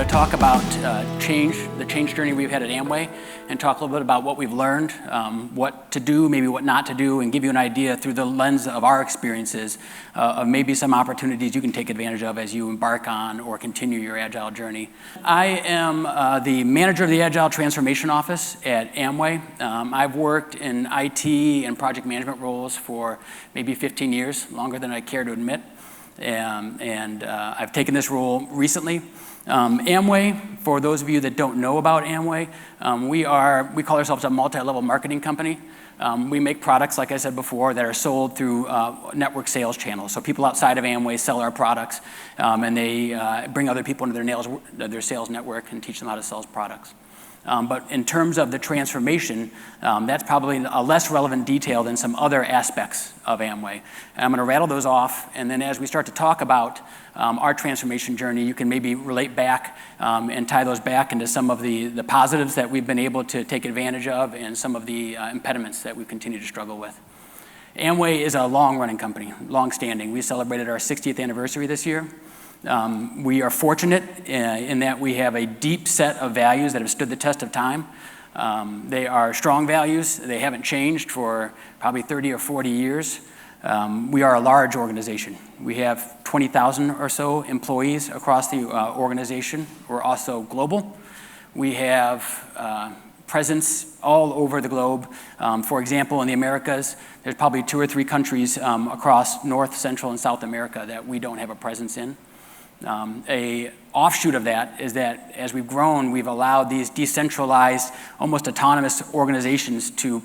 to talk about the change journey we've had at Amway, and talk a little bit about what we've learned, what to do, maybe what not to do, and give you an idea through the lens of our experiences of maybe some opportunities you can take advantage of as you embark on or continue your Agile journey. I am the manager of the Agile Transformation Office at Amway. I've worked in IT and project management roles for maybe 15 years, longer than I care to admit. I've taken this role recently. Amway, for those of you that don't know about Amway, we call ourselves a multi-level marketing company. We make products, like I said before, that are sold through network sales channels. So people outside of Amway sell our products, and they bring other people into their sales network and teach them how to sell products. But in terms of the transformation, that's probably a less relevant detail than some other aspects of Amway. And I'm going to rattle those off, and then as we start to talk about our transformation journey, you can maybe relate back and tie those back into some of the positives that we've been able to take advantage of and some of the impediments that we continue to struggle with. Amway is a long-running company, long-standing. We celebrated our 60th anniversary this year. We are fortunate in that we have a deep set of values that have stood the test of time. They are strong values. They haven't changed for probably 30 or 40 years. We are a large organization. We have 20,000 or so employees across the organization. We're also global. We have presence all over the globe. For example, in the Americas, there's probably 2 or 3 countries across North, Central, and South America that we don't have a presence in. A offshoot of that is that as we've grown, we've allowed these decentralized, almost autonomous organizations to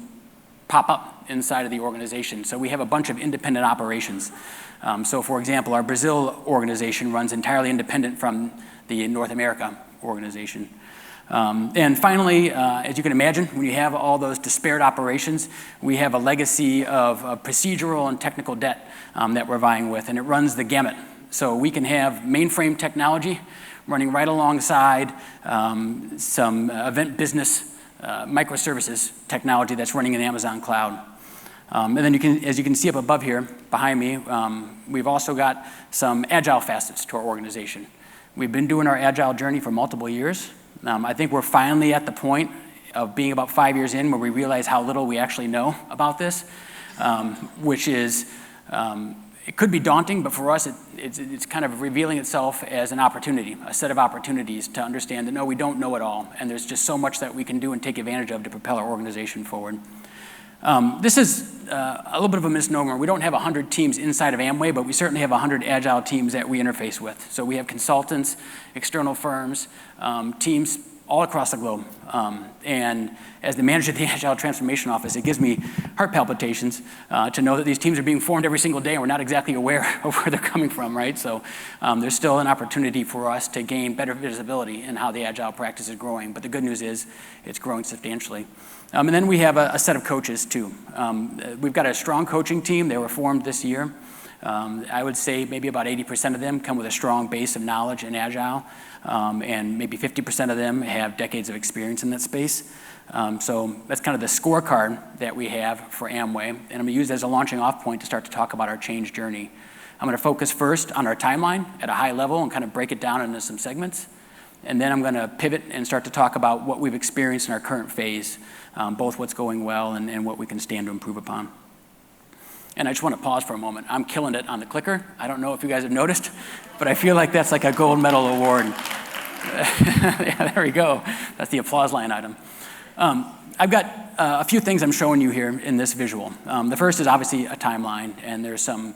pop up inside of the organization. So we have a bunch of independent operations. So for example, our Brazil organization runs entirely independent from the North America organization. And finally, as you can imagine, when you have all those disparate operations, we have a legacy of procedural and technical debt that we're vying with, and it runs the gamut. So we can have mainframe technology running right alongside some event business microservices technology that's running in Amazon Cloud. And then as you can see up above here, behind me, we've also got some Agile facets to our organization. We've been doing our Agile journey for multiple years. I think we're finally at the point of being about 5 years in where we realize how little we actually know about this, which is, it could be daunting, but for us, it's kind of revealing itself as an opportunity, a set of opportunities to understand that, no, we don't know it all, and there's just so much that we can do and take advantage of to propel our organization forward. This is a little bit of a misnomer. We don't have 100 teams inside of Amway, but we certainly have 100 Agile teams that we interface with. So we have consultants, external firms, teams all across the globe. And as the manager of the Agile Transformation Office, it gives me heart palpitations to know that these teams are being formed every single day and we're not exactly aware of where they're coming from, right? So there's still an opportunity for us to gain better visibility in how the Agile practice is growing. But the good news is it's growing substantially. And then we have a set of coaches too. We've got a strong coaching team. They were formed this year. I would say maybe about 80% of them come with a strong base of knowledge in Agile, and maybe 50% of them have decades of experience in that space. So that's kind of the scorecard that we have for Amway, and I'm going to use it as a launching off point to start to talk about our change journey. I'm going to focus first on our timeline at a high level and kind of break it down into some segments, and then I'm going to pivot and start to talk about what we've experienced in our current phase, both what's going well and what we can stand to improve upon. And I just want to pause for a moment. I'm killing it on the clicker. I don't know if you guys have noticed, but I feel like that's like a gold medal award. Yeah, there we go. That's the applause line item. I've got a few things I'm showing you here in this visual. The first is obviously a timeline, and there's some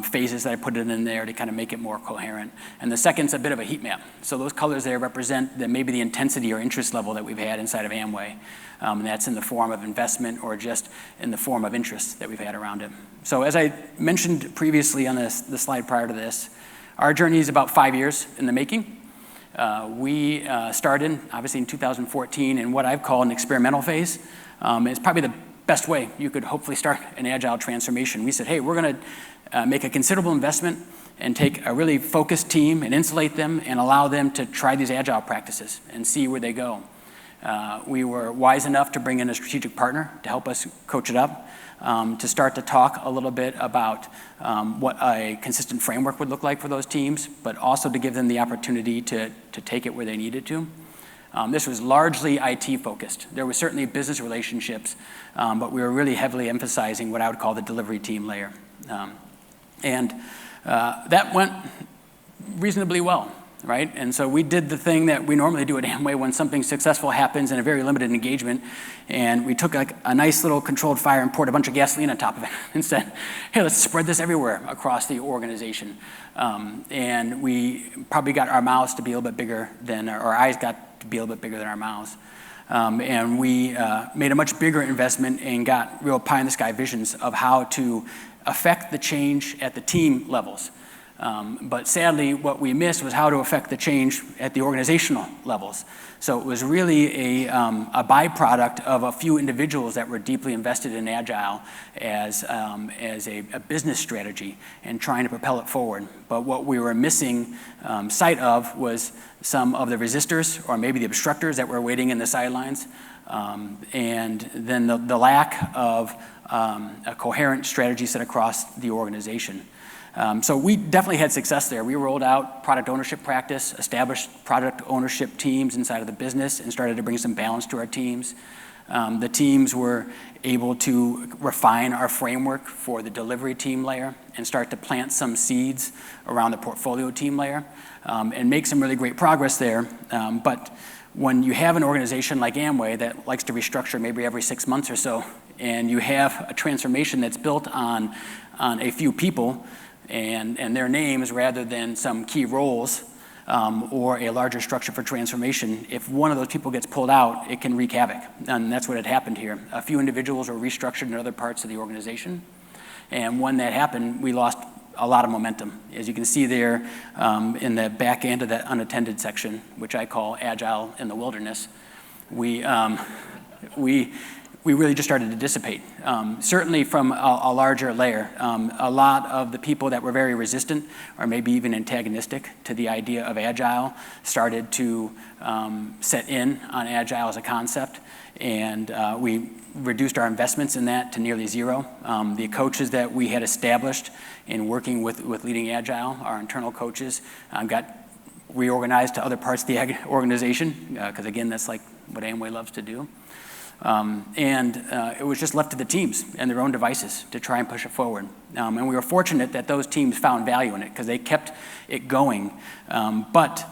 phases that I put in there to kind of make it more coherent. And the second's a bit of a heat map. So those colors there represent maybe the intensity or interest level that we've had inside of Amway. And that's in the form of investment or just in the form of interest that we've had around it. So as I mentioned previously on the slide prior to this, our journey is about 5 years in the making. We started, obviously, in 2014 in what I've called an experimental phase. It's probably the best way you could hopefully start an Agile transformation. We said, hey, we're going to make a considerable investment and take a really focused team and insulate them and allow them to try these Agile practices and see where they go. We were wise enough to bring in a strategic partner to help us coach it up, to start to talk a little bit about what a consistent framework would look like for those teams, but also to give them the opportunity to take it where they needed to. This was largely IT focused. There was certainly business relationships, but we were really heavily emphasizing what I would call the delivery team layer. That went reasonably well, right? And so we did the thing that we normally do at Amway when something successful happens in a very limited engagement, and we took like a nice little controlled fire and poured a bunch of gasoline on top of it and said, hey, let's spread this everywhere across the organization. And we probably got our mouths to be a little bit bigger than, our eyes got to be a little bit bigger than our mouths. And we made a much bigger investment and got real pie-in-the-sky visions of how to affect the change at the team levels. But sadly, what we missed was how to affect the change at the organizational levels. So it was really a byproduct of a few individuals that were deeply invested in Agile as a business strategy and trying to propel it forward. But what we were missing sight of was some of the resistors or maybe the obstructors that were waiting in the sidelines, and then the lack of a coherent strategy set across the organization. So we definitely had success there. We rolled out product ownership practice, established product ownership teams inside of the business, and started to bring some balance to our teams. The teams were able to refine our framework for the delivery team layer and start to plant some seeds around the portfolio team layer, and make some really great progress there. But when you have an organization like Amway that likes to restructure maybe every 6 months or so, and you have a transformation that's built on a few people and their names rather than some key roles, or a larger structure for transformation, if one of those people gets pulled out, it can wreak havoc. And that's what had happened here. A few individuals were restructured in other parts of the organization. And when that happened, we lost a lot of momentum. As you can see there in the back end of that unattended section, which I call Agile in the Wilderness, we really just started to dissipate. Certainly from a larger layer. A lot of the people that were very resistant or maybe even antagonistic to the idea of Agile started to set in on Agile as a concept, and we reduced our investments in that to nearly zero. The coaches that we had established in working with leading Agile, our internal coaches, got reorganized to other parts of the organization, because again, that's like what Amway loves to do. It was just left to the teams and their own devices to try and push it forward. And we were fortunate that those teams found value in it because they kept it going, but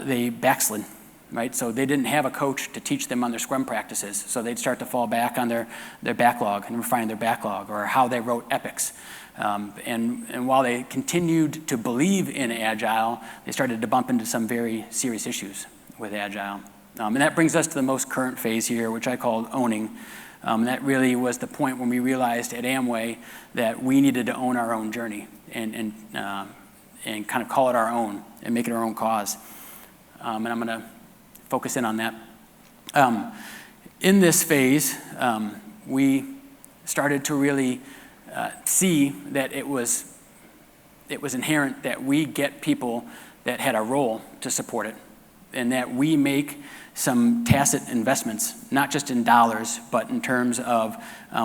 they backslid, right? So they didn't have a coach to teach them on their Scrum practices, so they'd start to fall back on their backlog and refining their backlog, or how they wrote epics. And while they continued to believe in Agile, they started to bump into some very serious issues with Agile. And that brings us to the most current phase here, which I called owning. That really was the point when we realized at Amway that we needed to own our own journey and kind of call it our own and make it our own cause. And I'm going to focus in on that. In this phase, we started to really see that it was inherent that we get people that had a role to support it, and that we make some tacit investments, not just in dollars, but in terms of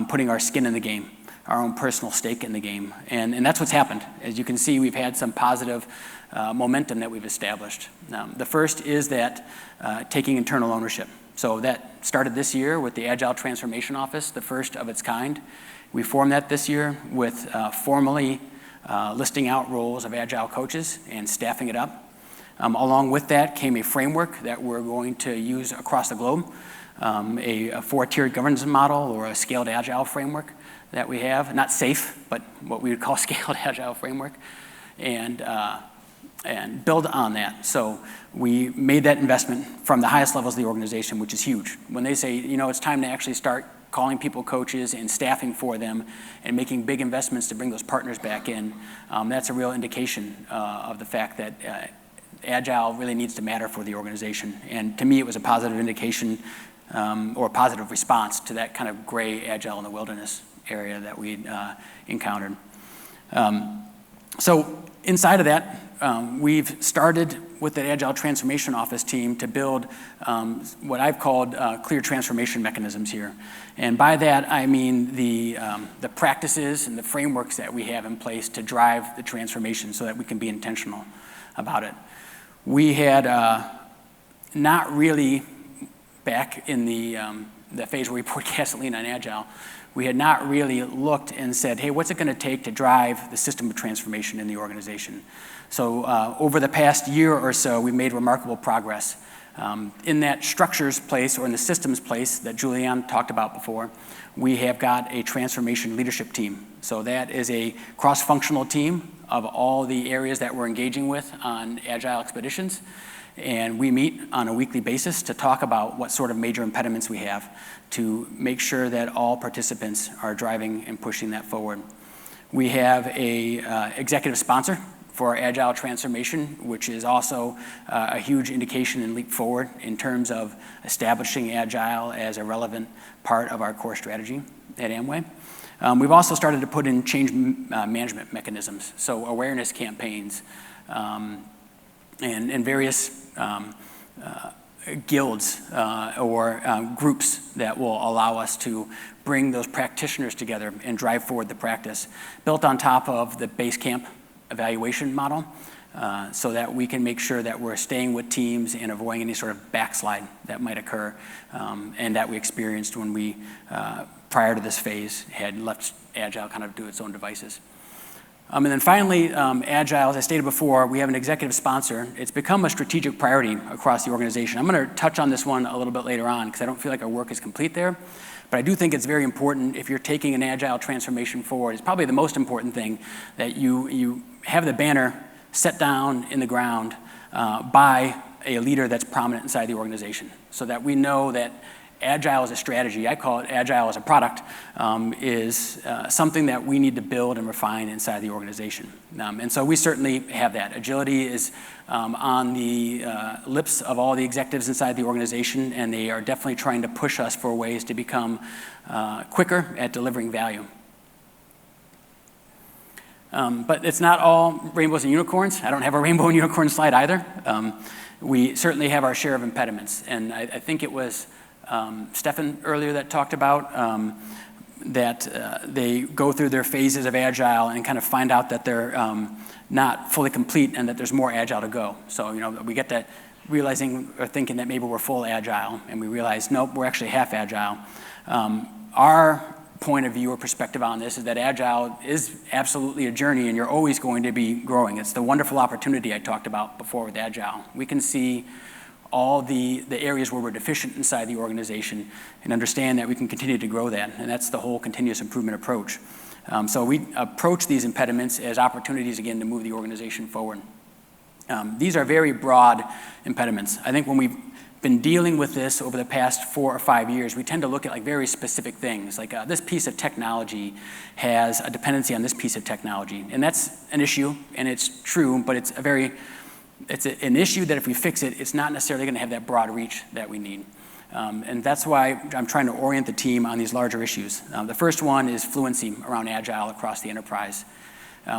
putting our skin in the game, our own personal stake in the game. And that's what's happened. As you can see, we've had some positive momentum that we've established. The first is that taking internal ownership. So that started this year with the Agile Transformation Office, the first of its kind. We formed that this year with formally listing out roles of Agile coaches and staffing it up. Along with that came a framework that we're going to use across the globe, a four-tiered governance model, or a scaled Agile framework that we have. Not SAFE, but what we would call scaled Agile framework, and build on that. So we made that investment from the highest levels of the organization, which is huge. When they say, it's time to actually start calling people coaches and staffing for them and making big investments to bring those partners back in, that's a real indication of the fact that Agile really needs to matter for the organization. And to me, it was a positive indication or a positive response to that kind of gray Agile in the Wilderness area that we'd encountered. So inside of that, we've started with the Agile Transformation Office team to build what I've called clear transformation mechanisms here. And by that, I mean the practices and the frameworks that we have in place to drive the transformation so that we can be intentional about it. We had not really, back in the phase where we poured gasoline on Agile, we had not really looked and said, hey, what's it going to take to drive the system of transformation in the organization? So over the past year or so, we made remarkable progress. In that structures place or in the systems place that Julianne talked about before, we have got a transformation leadership team. So that is a cross-functional team of all the areas that we're engaging with on Agile expeditions. And we meet on a weekly basis to talk about what sort of major impediments we have to make sure that all participants are driving and pushing that forward. We have a executive sponsor for our Agile transformation, which is also a huge indication and leap forward in terms of establishing Agile as a relevant part of our core strategy at Amway. We've also started to put in change management mechanisms, so awareness campaigns and various guilds or groups that will allow us to bring those practitioners together and drive forward the practice, built on top of the base camp evaluation model, so that we can make sure that we're staying with teams and avoiding any sort of backslide that might occur and that we experienced when we, prior to this phase, had left Agile kind of do its own devices. And then finally, Agile, as I stated before, we have an executive sponsor. It's become a strategic priority across the organization. I'm going to touch on this one a little bit later on because I don't feel like our work is complete there. But I do think it's very important if you're taking an Agile transformation forward. It's probably the most important thing that you have the banner set down in the ground by a leader that's prominent inside the organization so that we know that Agile as a strategy, I call it Agile as a product, is something that we need to build and refine inside the organization. And so we certainly have that. Agility is on the lips of all the executives inside the organization, and they are definitely trying to push us for ways to become quicker at delivering value. But it's not all rainbows and unicorns. I don't have a rainbow and unicorn slide either. We certainly have our share of impediments, and I think it was Stefan earlier that talked about that they go through their phases of Agile and kind of find out that they're not fully complete and that there's more Agile to go. So, we get to realizing or thinking that maybe we're full Agile, and we realize, nope, we're actually half Agile. Our point of view or perspective on this is that Agile is absolutely a journey, and you're always going to be growing. It's the wonderful opportunity I talked about before with Agile. We can see all the areas where we're deficient inside the organization and understand that we can continue to grow that. And that's the whole continuous improvement approach. So we approach these impediments as opportunities, again, to move the organization forward. These are very broad impediments. I think when we've been dealing with this over the past 4 or 5 years, we tend to look at very specific things, like this piece of technology has a dependency on this piece of technology. And that's an issue, and it's true, but it's an issue that if we fix it, it's not necessarily going to have that broad reach that we need. And that's why I'm trying to orient the team on these larger issues. The first one is fluency around Agile across the enterprise.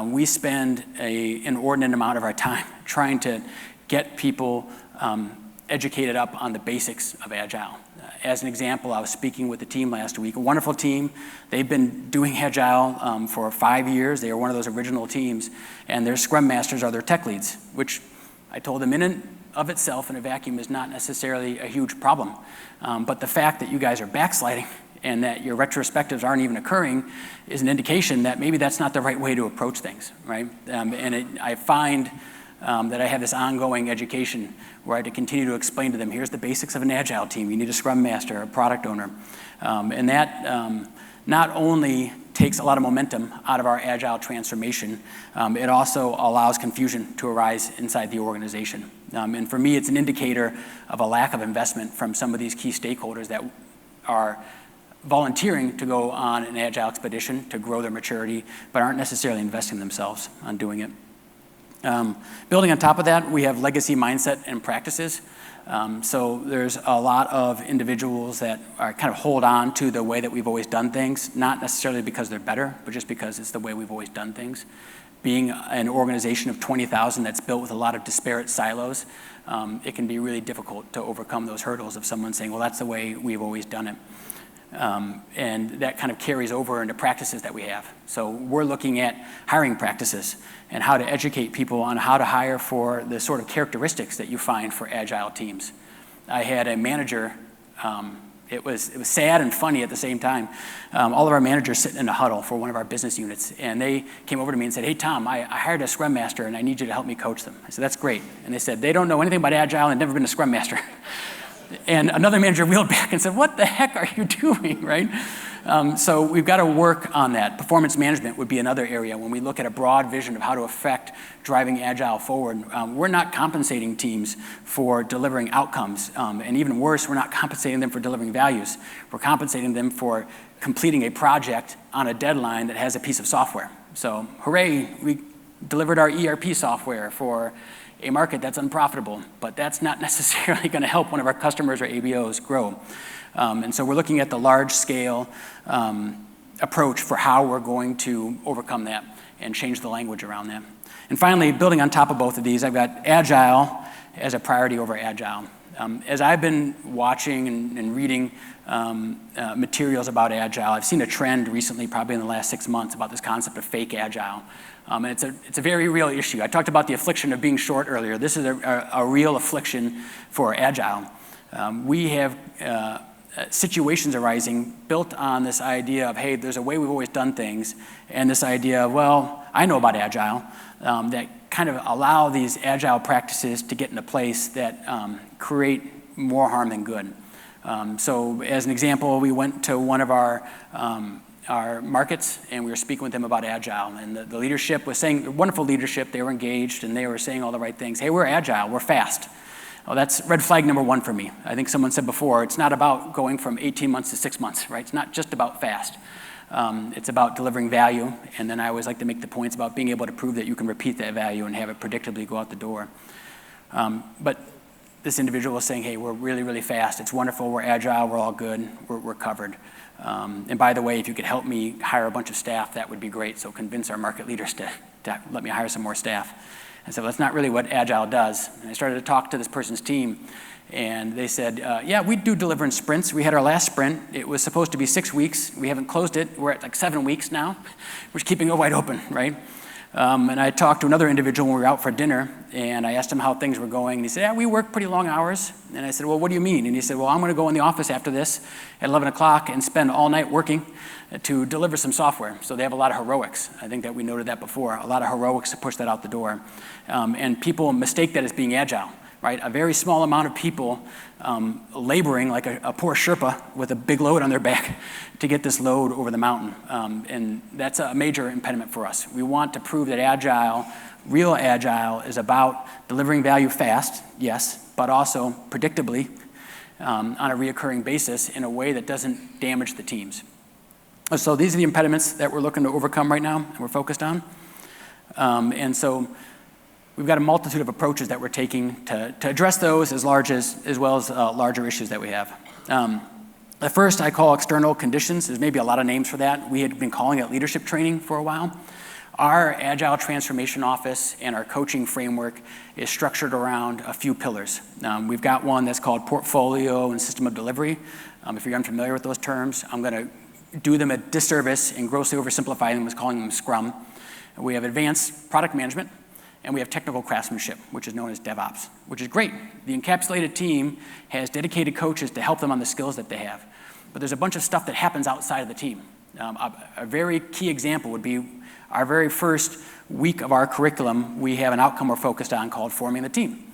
We spend an inordinate amount of our time trying to get people educated up on the basics of Agile. As an example, I was speaking with the team last week, a wonderful team. They've been doing Agile for 5 years. They are one of those original teams, and their Scrum Masters are their tech leads, which I told them in and of itself in a vacuum is not necessarily a huge problem. But the fact that you guys are backsliding and that your retrospectives aren't even occurring is an indication that maybe that's not the right way to approach things, right? I find that I have this ongoing education where I have to continue to explain to them, here's the basics of an Agile team. You need a Scrum Master, a product owner. And that not only takes a lot of momentum out of our Agile transformation, it also allows confusion to arise inside the organization. And for me, it's an indicator of a lack of investment from some of these key stakeholders that are volunteering to go on an Agile expedition to grow their maturity, but aren't necessarily investing themselves on doing it. Building on top of that, we have legacy mindset and practices. So there's a lot of individuals that are kind of hold on to the way that we've always done things, not necessarily because they're better, but just because it's the way we've always done things. being an organization of 20,000 that's built with a lot of disparate silos, it can be really difficult to overcome those hurdles of someone saying, well, that's the way we've always done it. And that kind of carries over into practices that we have. So we're looking at hiring practices and how to educate people on how to hire for the sort of characteristics that you find for agile teams. I had a manager, it was sad and funny at the same time. All of our managers sitting in a huddle for one of our business units, and they came over to me and said, hey, Tom, I hired a Scrum Master, and I need you to help me coach them. I said, that's great. And they said, they don't know anything about Agile and never been a Scrum Master. And another manager wheeled back and said, what the heck are you doing, right? So we've got to work on that. Performance management would be another area when we look at a broad vision of how to affect driving Agile forward. We're not compensating teams for delivering outcomes. And even worse, we're not compensating them for delivering values. We're compensating them for completing a project on a deadline that has a piece of software. So hooray, we delivered our ERP software for a market that's unprofitable, but that's not necessarily going to help one of our customers or ABOs grow. And so we're looking at the large-scale approach for how we're going to overcome that and change the language around that. And finally, building on top of both of these, I've got Agile as a priority over Agile. As I've been watching and reading materials about Agile, I've seen a trend recently, probably in the last 6 months, about this concept of fake Agile. And it's a very real issue. I talked about the affliction of being short earlier. This is a real affliction for Agile. We have situations arising built on this idea of, hey, there's a way we've always done things, and this idea of, well, I know about Agile, that kind of allow these Agile practices to get into place that create more harm than good. So as an example, we went to one of our markets, and we were speaking with them about Agile, and the leadership was saying, wonderful leadership, they were engaged, and they were saying all the right things. Hey, we're Agile, we're fast. Well, that's red flag number one for me. I think someone said before, it's not about going from 18 months to 6 months, right? It's not just about fast. It's about delivering value, and then I always like to make the points about being able to prove that you can repeat that value and have it predictably go out the door. But this individual was saying, hey, we're really, really fast. It's wonderful, we're Agile, we're all good, we're covered. And by the way, if you could help me hire a bunch of staff, that would be great. So convince our market leaders to let me hire some more staff. And so that's not really what Agile does. And I started to talk to this person's team, and they said, yeah, we do deliver in sprints. We had our last sprint. It was supposed to be 6 weeks. We haven't closed it. We're at like 7 weeks now. We're keeping it wide open, right? And I talked to another individual when we were out for dinner, and I asked him how things were going. And he said, yeah, we work pretty long hours. And I said, well, what do you mean? And he said, well, I'm going to go in the office after this at 11 o'clock and spend all night working to deliver some software. So they have a lot of heroics. I think that we noted that before, a lot of heroics to push that out the door. And people mistake that as being Agile, right? A very small amount of people laboring like a poor Sherpa with a big load on their back to get this load over the mountain. And that's a major impediment for us. We want to prove that Agile, real Agile, is about delivering value fast, yes, but also predictably on a reoccurring basis in a way that doesn't damage the teams. So these are the impediments that we're looking to overcome right now and we're focused on. And so we've got a multitude of approaches that we're taking to address those as well as larger issues that we have. The first I call external conditions. There's maybe a lot of names for that. We had been calling it leadership training for a while. Our Agile Transformation Office and our coaching framework is structured around a few pillars. We've got one that's called portfolio and system of delivery. If you're unfamiliar with those terms, I'm going to do them a disservice and grossly oversimplify them as calling them Scrum. We have advanced product management, and we have technical craftsmanship, which is known as DevOps, which is great. The encapsulated team has dedicated coaches to help them on the skills that they have. But there's a bunch of stuff that happens outside of the team. A very key example would be our very first week of our curriculum, we have an outcome we're focused on called forming the team.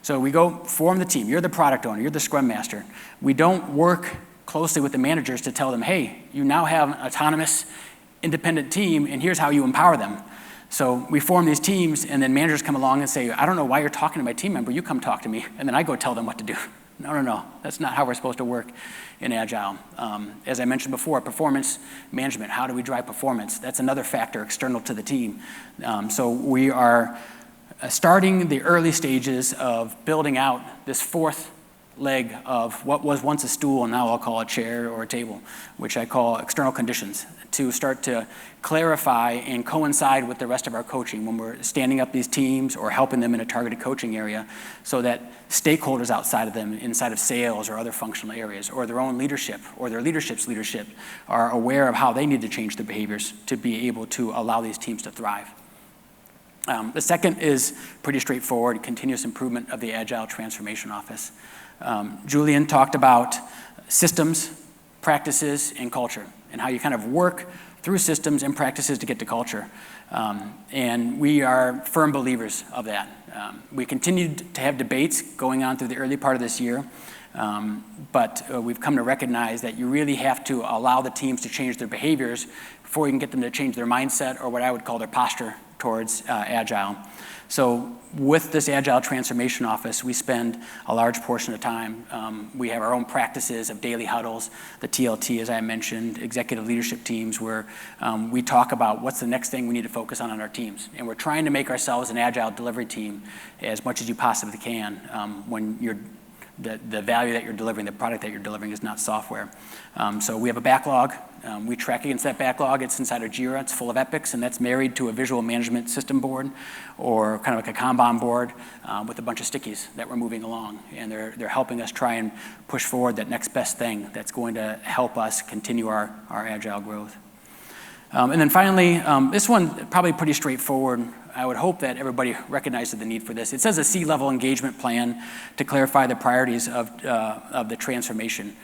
So we go form the team. You're the product owner. You're the Scrum Master. We don't work closely with the managers to tell them, hey, you now have an autonomous, independent team, and here's how you empower them. So we form these teams, and then managers come along and say, I don't know why you're talking to my team member. You come talk to me. And then I go tell them what to do. No. That's not how we're supposed to work in Agile. As I mentioned before, performance management. How do we drive performance? That's another factor external to the team. So we are starting the early stages of building out this fourth leg of what was once a stool and now I'll call a chair or a table, which I call external conditions. to start to clarify and coincide with the rest of our coaching when we're standing up these teams or helping them in a targeted coaching area, so that stakeholders outside of them, inside of sales or other functional areas, or their own leadership or their leadership's leadership, are aware of how they need to change their behaviors to be able to allow these teams to thrive. The second is pretty straightforward: continuous improvement of the Agile Transformation Office. Julian talked about systems, practices, and culture, and how you kind of work through systems and practices to get to culture. And we are firm believers of that. We continued to have debates going on through the early part of this year, but we've come to recognize that you really have to allow the teams to change their behaviors before you can get them to change their mindset, or what I would call their posture towards Agile. So with this Agile Transformation Office, we spend a large portion of time. We have our own practices of daily huddles, the TLT, as I mentioned, executive leadership teams, where we talk about what's the next thing we need to focus on our teams. And we're trying to make ourselves an Agile delivery team as much as you possibly can when the value that you're delivering, the product that you're delivering, is not software. So we have a backlog. We track against that backlog. It's inside of Jira. It's full of epics, and that's married to a visual management system board, or kind of like a Kanban board with a bunch of stickies that we're moving along. And they're helping us try and push forward that next best thing that's going to help us continue our Agile growth. And then finally, this one, probably pretty straightforward. I would hope that everybody recognizes the need for this. It says a C-level engagement plan to clarify the priorities of the transformation.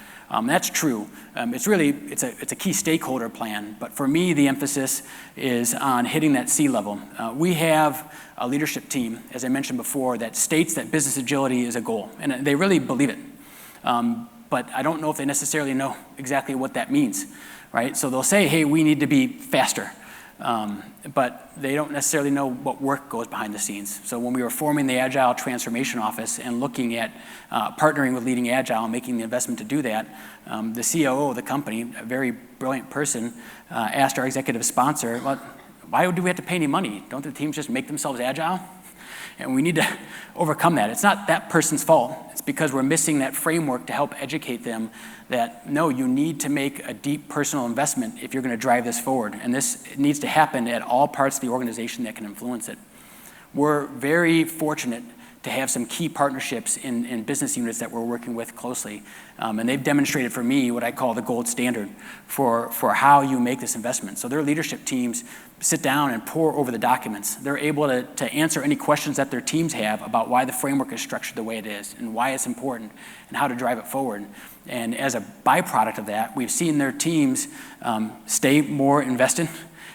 That's true. It's a key stakeholder plan, but for me, the emphasis is on hitting that C-level. We have a leadership team, as I mentioned before, that states that business agility is a goal, and they really believe it. But I don't know if they necessarily know exactly what that means, right? So they'll say, hey, we need to be faster. But they don't necessarily know what work goes behind the scenes. So when we were forming the Agile Transformation Office and looking at partnering with Leading Agile and making the investment to do that, the COO of the company, a very brilliant person, asked our executive sponsor, well, why do we have to pay any money? Don't the teams just make themselves agile? And we need to overcome that. It's not that person's fault. It's because we're missing that framework to help educate them that, no, you need to make a deep personal investment if you're going to drive this forward. And this needs to happen at all parts of the organization that can influence it. We're very fortunate to have some key partnerships in business units that we're working with closely. And they've demonstrated for me what I call the gold standard for how you make this investment. So their leadership teams sit down and pore over the documents. They're able to answer any questions that their teams have about why the framework is structured the way it is and why it's important and how to drive it forward. And as a byproduct of that, we've seen their teams stay more invested,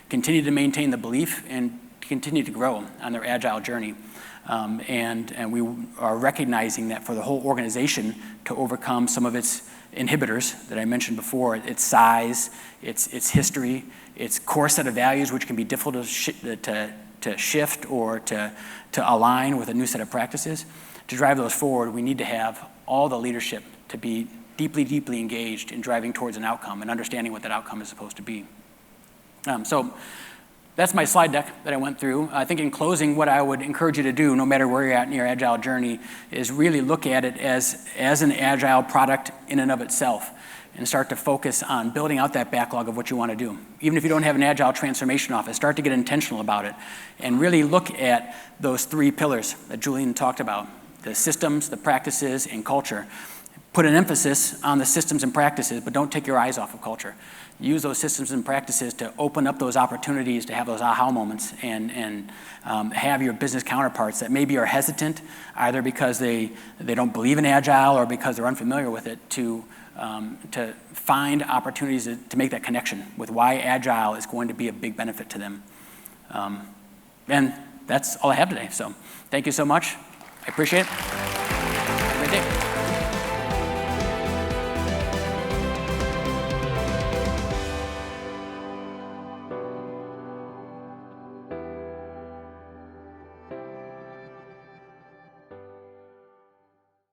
continue to maintain the belief, and continue to grow on their Agile journey. And we are recognizing that for the whole organization to overcome some of its inhibitors that I mentioned before, its size, its history, its core set of values, which can be difficult to shift or to align with a new set of practices. To drive those forward, we need to have all the leadership to be deeply, deeply engaged in driving towards an outcome and understanding what that outcome is supposed to be. So that's my slide deck that I went through. I think in closing, what I would encourage you to do, no matter where you're at in your Agile journey, is really look at it as an Agile product in and of itself, and start to focus on building out that backlog of what you want to do. Even if you don't have an Agile Transformation Office, start to get intentional about it, and really look at those three pillars that Julian talked about: the systems, the practices, and culture. Put an emphasis on the systems and practices, but don't take your eyes off of culture. Use those systems and practices to open up those opportunities to have those aha moments and have your business counterparts that maybe are hesitant, either because they don't believe in Agile or because they're unfamiliar with it, to find opportunities to make that connection with why Agile is going to be a big benefit to them. And that's all I have today. So thank you so much. I appreciate it. Have a great day.